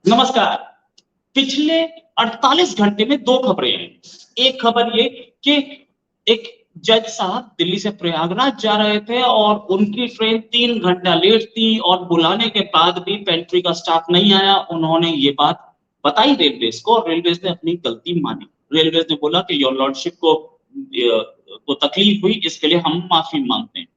नमस्कार। पिछले 48 घंटे में 2 खबरें आई। एक खबर ये कि एक जज साहब दिल्ली से प्रयागराज जा रहे थे और उनकी ट्रेन 3 घंटा लेट थी और बुलाने के बाद भी पेंट्री का स्टाफ नहीं आया। उन्होंने ये बात बताई रेलवेज़ को और रेलवेज़ ने अपनी गलती मानी। रेलवेज़ ने बोला कि योर लॉर्डशिप को तकलीफ हुई, इसके लिए हम माफ़ी माँगते हैं।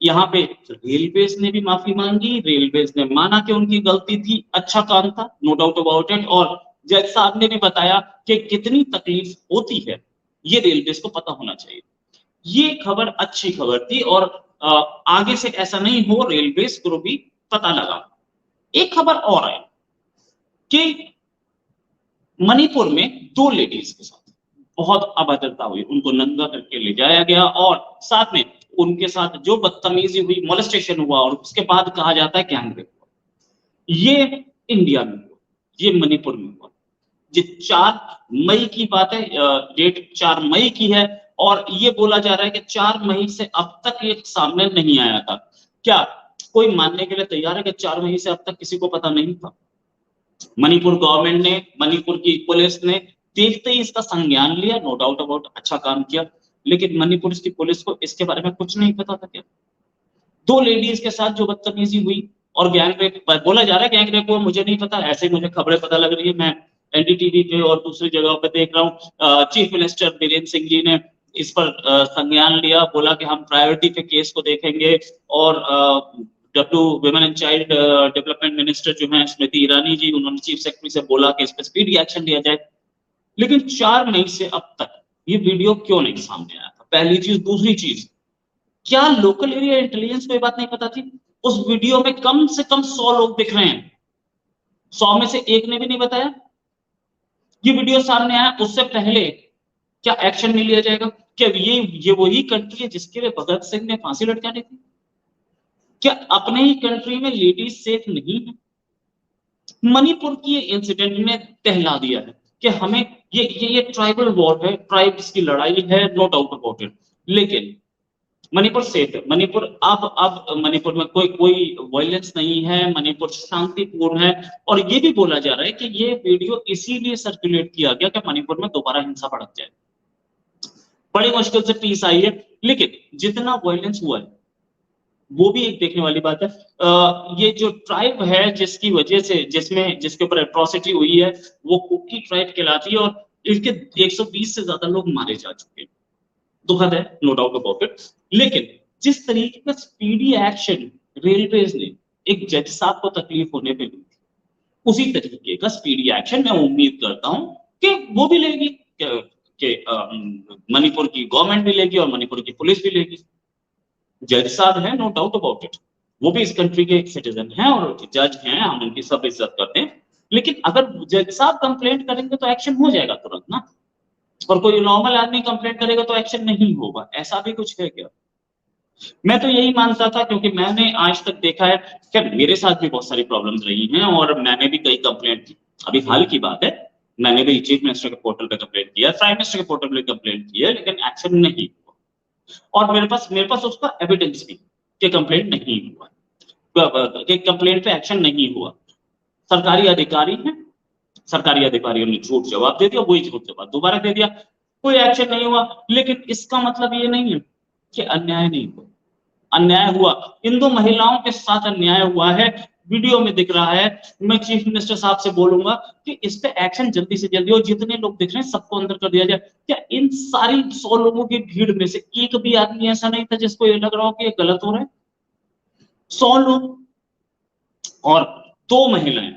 यहाँ पे रेलवेज़ ने भी माफ़ी माँगी, रेलवेज़ ने माना कि उनकी गलती थी, अच्छा काम था, नो डाउट अबाउट इट। और जज साहब ने भी बताया कि कितनी तकलीफ होती है, ये रेलवेज़ को पता होना चाहिए। ये खबर अच्छी खबर थी और अ, आगे से ऐसा नहीं हो, रेलवेज़ को भी पता लगा। एक खबर और आई कि मणिपुर में 2 लेडीज़ के साथ बहुत अभद्रता हुई, उनको नंगा करके ले जाया गया और साथ में उनके साथ जो बदतमीज़ी हुई, मोलेस्टेशन हुआ और उसके बाद कहा जाता है गैंग रेप हुआ। ये इंडिया में हुआ, ये मणिपुर में हुआ। ये 4 मई की बात है, डेट 4 मई की है और ये बोला जा रहा है कि 4 मई से अब तक ये सामने नहीं आया था। क्या कोई मानने के लिए तैयार है कि 4 मई से अब तक किसी को पता नहीं था? मणिपुर गवर्नमेंट ने, मणिपुर की पुलिस ने देखते ही इसका संज्ञान लिया, नो डाउट अबाउट अच्छा काम किया, लेकिन मणिपुर की पुलिस को इसके बारे में कुछ नहीं पता था क्या? 2 लेडीज के साथ जो बदतमीजी हुई और गैंग रेप बोला जा रहा है, गैंग रेप हुआ, मुझे नहीं पता, ऐसे ही मुझे खबरें पता लग रही है। मैं एनडीटीवी पे और दूसरी जगहों पे देख रहा हूँ, चीफ मिनिस्टर बीरेन्द्र सिंह जी ने इस पर संज्ञान लिया, बोला कि हम प्रायोरिटी पे केस को देखेंगे और W women and child development minister जो है स्मृति ईरानी जी, उन्होंने चीफ सेक्रेटरी से बोला कि इस पर स्पीडी एक्शन लिया जाए। लेकिन 4 मई से अब तक ये वीडियो क्यों नहीं सामने आया था? पहली चीज। दूसरी चीज, क्या लोकल एरिया इंटेलिजेंस को ये बात नहीं पता थी? उस वीडियो में कम से कम 100 लोग दिख रहे हैं, 100 में से एक ने भी नहीं बताया। ये वीडियो सामने आया उससे पहले क्या एक्शन नहीं लिया जाएगा? क्या ये वही कंट्री है जिसके लिए भगत सिंह ने फांसी लटकानी थी? क्या अपने ही कंट्री में लेडीज सेफ नहीं है? मणिपुर की इंसिडेंट ने टहला दिया है कि हमें ये ट्राइबल वॉर है, ट्राइब्स की लड़ाई है, नो डाउट अबाउट इट। लेकिन मणिपुर सेफ है। मणिपुर अब मणिपुर में कोई वायलेंस नहीं है, मणिपुर शांतिपूर्ण है। और ये भी बोला जा रहा है कि ये वीडियो इसीलिए सर्कुलेट किया गया कि मणिपुर में दोबारा हिंसा भड़क जाए। बड़ी मुश्किल से पीस आई है, लेकिन जितना वायलेंस हुआ है वो भी एक देखने वाली बात है। ये जो ट्राइब है जिसकी वजह से जिसके ऊपर एट्रोसिटी हुई है, वो कुकी ट्राइब कहलाती है और इसके 120 से ज्यादा लोग मारे जा चुके हैं। दुखद है, नो डाउट अबाउट इट। लेकिन जिस तरीके का स्पीडी एक्शन रेलवेज ने एक जज साहब को तकलीफ होने पे ली थी, उसी तरीके का स्पीडी एक्शन मैं उम्मीद करता हूं कि वो भी लेगी, मणिपुर की गवर्नमेंट भी लेगी और मणिपुर की पुलिस भी लेगी। जज साहब है, नो डाउट अबाउट इट, वो भी इस कंट्री के सिटीजन हैं और जज हैं, हम उनकी सब इज्जत करते हैं। लेकिन अगर जज साहब कंप्लेंट करेंगे तो एक्शन हो जाएगा तुरंत ना, और कोई नॉर्मल आदमी कंप्लेंट करेगा तो एक्शन नहीं होगा। ऐसा भी कुछ है क्या? मैं तो यही मानता था, क्योंकि मैंने आज तक देखा है कि मेरे साथ भी बहुत सारी प्रॉब्लम्स रही हैं और मैंने भी कई कंप्लेंट की। अभी हाल की बात है, मैंने भी चीफ मिनिस्टर के पोर्टल पे कंप्लेंट किया, प्राइम मिनिस्टर के पोर्टल पे कंप्लेंट की है, लेकिन एक्शन नहीं हुआ। और मेरे पास उसका एविडेंस भी कि कंप्लेंट नहीं हुआ, कि कंप्लेंट पे एक्शन नहीं हुआ। सरकारी अधिकारी हैं, सरकारी अधिकारियों ने झूठ जवाब दे दिया, वही झूठ जवाब दोबारा दे दिया, कोई एक्शन नहीं हुआ। लेकिन इसका मतलब ये नहीं है कि अन्याय नहीं हुआ। अन्याय हुआ, इन 2 महिलाओं के साथ अन्याय हुआ है, वीडियो में दिख रहा है। मैं चीफ मिनिस्टर साहब से बोलूंगा कि इस पे एक्शन जल्दी से जल्दी, और जितने लोग दिख रहे हैं सबको अंदर कर दिया जाए। क्या इन सारी 100 लोगों की भीड़ में से एक भी आदमी ऐसा नहीं था जिसको ये लग रहा हो कि ये गलत हो रहा है? 100 लोग और 2 महिलाएं।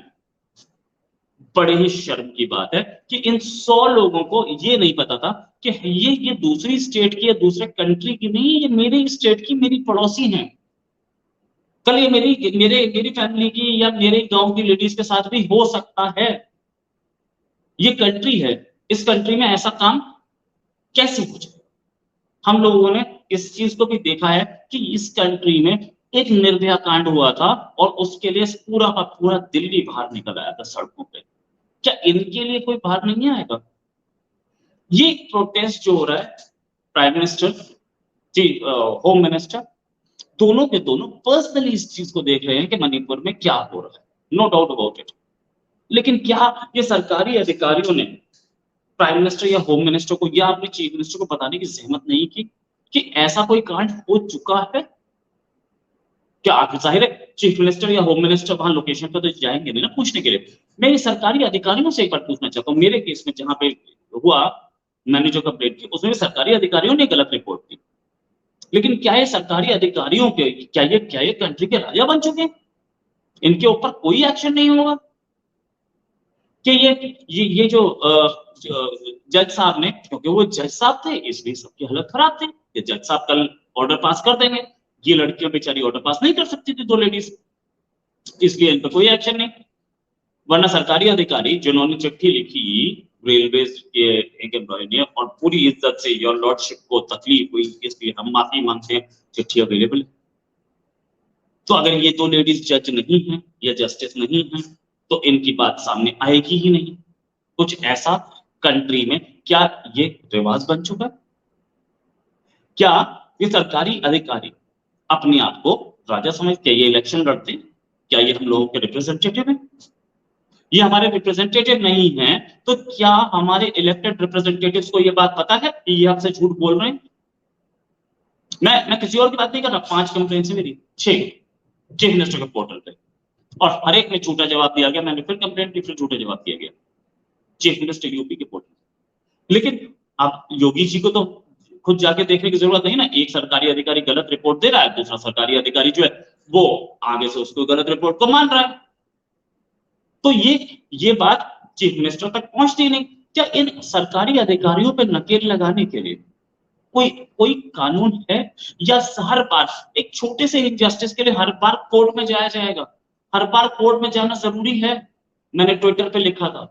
बड़े ही शर्म की बात है कि इन 100 लोगों को ये नहीं पता था कि ये दूसरी स्टेट की या दूसरे कंट्री की नहीं, ये मेरी स्टेट की, मेरी पड़ोसी हैं। कल ये मेरी फैमिली की या मेरे गांव की लेडीज के साथ भी हो सकता है। ये कंट्री है, इस कंट्री में ऐसा काम कैसे हो जाए? हम लोगों ने इस चीज को भी देखा है कि इस कंट्री में एक निर्भया कांड हुआ था और उसके लिए पूरा का पूरा दिल्ली बाहर निकल आया था सड़कों पे। क्या इनके लिए कोई बाहर नहीं आएगा? ये प्रोटेस्ट जो हो रहा है, प्राइम मिनिस्टर जी, होम मिनिस्टर, दोनों के दोनों पर्सनली इस चीज को देख रहे हैं कि मणिपुर में क्या हो रहा है, नो डाउट अबाउट इट। लेकिन क्या ये सरकारी अधिकारियों ने प्राइम मिनिस्टर या होम मिनिस्टर को या अपने चीफ मिनिस्टर को बताने की जहमत नहीं की कि ऐसा कोई कांड हो चुका है? क्या आप जाहिर है चीफ मिनिस्टर या होम मिनिस्टर वहां लोकेशन पर तो जाएंगे नहीं ना पूछने के लिए। मैं ये सरकारी अधिकारियों से एक बार पूछना चाहता हूँ, मेरे केस में जहां पे हुआ, मैंने जो कंप्लेंट की उसमें सरकारी अधिकारियों ने गलत रिपोर्ट की, लेकिन क्या ये सरकारी अधिकारियों के क्या ये कंट्री के राजा बन चुके हैं? इनके ऊपर कोई एक्शन नहीं होगा कि ये जो जज साहब ने, क्योंकि वो जज साहब थे इसलिए सबकी हालत खराब थी, ये जज साहब कल ऑर्डर पास कर देंगे, ये लड़कियां बेचारी ऑर्डर पास नहीं कर सकती थी, दो लेडीज, इसलिए इन पर कोई एक्शन नहीं। वरना सरकारी अधिकारी जिन्होंने चिट्ठी लिखी रेलवेज के एक एम्प्लॉय ने और पूरी इज्जत से योर लॉर्डशिप को तकलीफ हुई इसलिए हम माफी मांगते हैं, चिट्ठी अवेलेबल है। तो अगर ये दो लेडीज जज नहीं है या जस्टिस नहीं है तो इनकी बात सामने आएगी ही नहीं। कुछ ऐसा कंट्री में क्या ये रिवाज बन चुका है? क्या ये सरकारी अधिकारी अपने आप को राजा समझते, ये इलेक्शन लड़ते हैं, क्या ये हम लोगों के रिप्रेजेंटेटिव हैं? ये हमारे रिप्रेजेंटेटिव नहीं है तो क्या हमारे इलेक्टेड रिप्रेजेंटेटिव्स को ये बात पता है कि ये आपसे झूठ बोल रहे हैं? मैं किसी और की बात नहीं कर रहा, 5 कंप्लेन से मेरी 6 चीफ मिनिस्टर के पोर्टल पे और हर एक में झूठा जवाब दिया गया, मैंने फिर कंप्लेंट की, फिर झूठा जवाब दिया गया चीफ मिनिस्टर यूपी के पोर्टल। लेकिन अब योगी जी को तो खुद जाके देखने की जरूरत नहीं ना, एक सरकारी अधिकारी गलत रिपोर्ट दे रहा है, दूसरा सरकारी अधिकारी जो है वो आगे से उसको गलत रिपोर्ट को मान रहा है, तो ये बात चीफ मिनिस्टर तक पहुंचती नहीं। क्या इन सरकारी अधिकारियों पर नकेल लगाने के लिए कोई कोई कानून है, या हर बार एक छोटे से इनजस्टिस के लिए हर बार कोर्ट में जाया जाएगा? हर बार कोर्ट में जाना जरूरी है? मैंने ट्विटर पे लिखा था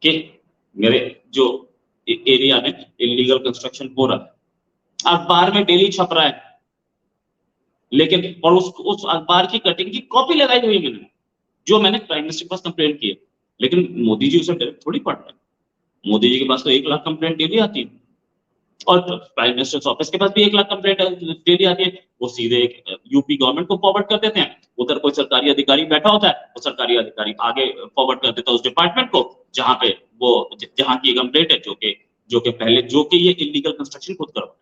कि मेरे जो एरिया में इलीगल कंस्ट्रक्शन हो रहा है, अखबार में डेली छप रहा है, लेकिन और उस अखबार की कटिंग की कॉपी लगाई हुई है मैंने, जो मैंने प्राइम मिनिस्टर के पास कंप्लेंट की है, लेकिन मोदी जी उसे डायरेक्ट थोड़ी पढ़ रहे हैं। मोदी जी के पास तो 1 लाख कंप्लेंट डेली आती है और प्राइम मिनिस्टर ऑफिस के पास भी 1 लाख कंप्लेंट डेली आती है, वो सीधे एक यूपी गवर्नमेंट को फॉरवर्ड कर देते हैं, उधर कोई सरकारी अधिकारी बैठा होता है, वो सरकारी अधिकारी आगे फॉरवर्ड कर देता है उस डिपार्टमेंट को जहां पे वो जहां की कंप्लेंट है, जो कि पहले जो कि ये इलीगल कंस्ट्रक्शन खुद करवा।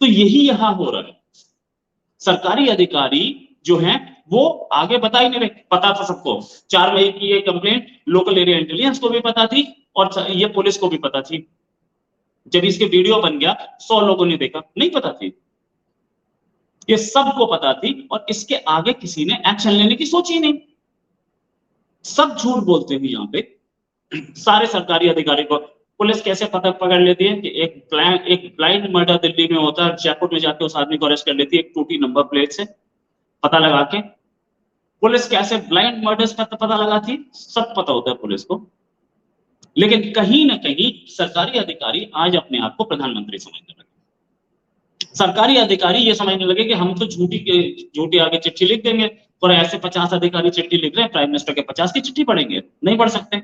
तो यही यहां हो रहा है, सरकारी अधिकारी जो हैं वो आगे बता ही नहीं रहे। पता था सबको, 4 मई की ये कंप्लेंट लोकल एरिया इंटेलिजेंस को भी पता थी और ये पुलिस को भी पता थी। जब इसके वीडियो बन गया 100 लोगों ने देखा, नहीं पता थी, ये सबको पता थी और इसके आगे किसी ने एक्शन लेने की सोची नहीं। सब झूठ बोलते हैं यहां पे, सारे सरकारी अधिकारी को पुलिस कैसे पता पकड़ लेती है कि एक ब्लाइंड मर्डर दिल्ली में होता है, जयपुर में जाके उस आदमी को अरेस्ट कर लेती है एक टूटी नंबर प्लेट से पता लगा के। पुलिस कैसे ब्लाइंड मर्डर्स का पता लगाती, सब पता होता है पुलिस को, लेकिन कहीं ना कहीं सरकारी अधिकारी आज अपने आप को प्रधानमंत्री समझने लगे। सरकारी अधिकारी ये समझने लगे कि हम तो झूठी आगे चिट्ठी लिख देंगे, और ऐसे 50 अधिकारी चिट्ठी लिख रहे हैं, प्राइम मिनिस्टर के 50 की चिट्ठी पढ़ेंगे? नहीं पढ़ सकते।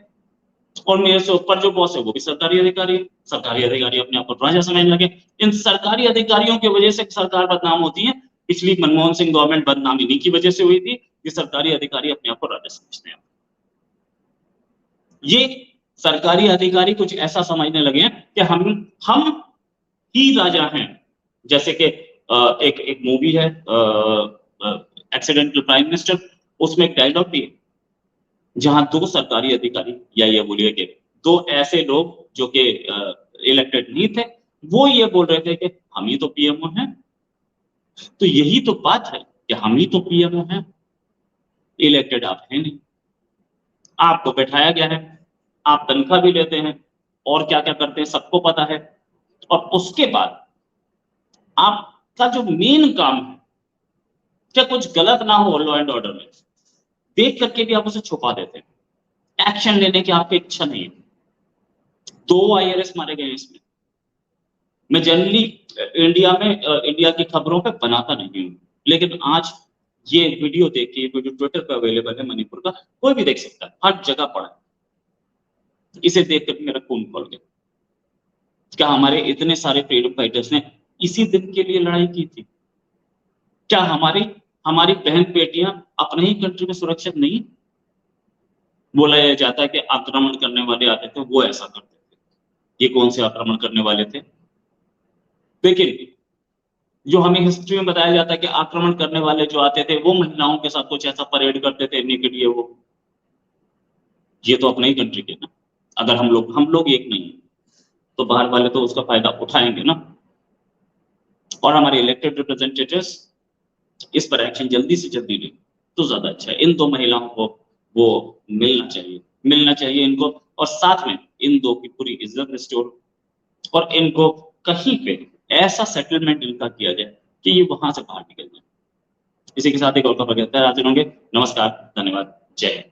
और मेरे से ऊपर जो बॉस है वो भी सरकारी अधिकारी है, सरकारी अधिकारी अपने आप को राजा समझने लगे। इन सरकारी अधिकारियों की वजह से सरकार बदनाम होती है। पिछली मनमोहन सिंह गवर्नमेंट बदनाम इन्हीं की वजह से हुई थी, ये सरकारी अधिकारी अपने आप को राजा समझते हैं। ये सरकारी अधिकारी कुछ ऐसा समझने लगे हैं कि हम ही राजा हैं। जैसे कि एक मूवी है एक्सीडेंटल प्राइम मिनिस्टर, उसमें एक डायलॉग भी है जहां 2 सरकारी अधिकारी, या ये बोलिए कि 2 ऐसे लोग जो कि इलेक्टेड नहीं थे, वो ये बोल रहे थे कि हम ही तो पीएमओ हैं। तो यही तो बात है कि हम ही तो पीएमओ हैं, इलेक्टेड आप हैं नहीं, आपको बैठाया गया है, आप तनख्वाह भी लेते हैं और क्या क्या करते हैं सबको पता है, और उसके बाद आपका जो मेन काम है क्या कुछ गलत ना हो लॉ एंड ऑर्डर में, देख करके भी आप उसे छुपा देते हैं, एक्शन लेने की आपकी इच्छा नहीं है। 2 IRS मारे गए इसमें। मैं जनरली इंडिया की खबरों पे बनाता नहीं हूं, लेकिन आज ये वीडियो देखिए, वीडियो ट्विटर पे अवेलेबल है मणिपुर का, कोई भी देख सकता है, हर जगह पड़ा है। इसे देख कर मेरा खून खोल गया। क्या हमारे इतने सारे फ्रीडम फाइटर्स ने इसी दिन के लिए लड़ाई की थी? क्या हमारी बहन बेटियां अपने ही कंट्री में सुरक्षित नहीं? बोला जाता है कि आक्रमण करने वाले आते थे, वो ऐसा करते थे। ये कौन से आक्रमण करने वाले थे? लेकिन जो हमें हिस्ट्री में बताया जाता है कि आक्रमण करने वाले जो आते थे वो महिलाओं के साथ कुछ ऐसा परेड करते थे नेकेड, ये तो अपने ही कंट्री के ना। अगर हम लोग एक नहीं तो बाहर वाले तो उसका फायदा उठाएंगे ना। और हमारे इलेक्टेड रिप्रेजेंटेटिव्स इस पर एक्शन जल्दी से जल्दी ले तो ज्यादा अच्छा है। इन दो महिलाओं को वो मिलना चाहिए इनको, और साथ में इन दो की पूरी इज्जत रिस्टोर, और इनको कहीं पे ऐसा सेटलमेंट इनका किया जाए कि ये वहां से बाहर निकल जाए। इसी के साथ एक और खबर कहता है हाजिर होंगे। नमस्कार, धन्यवाद, जय हिंद।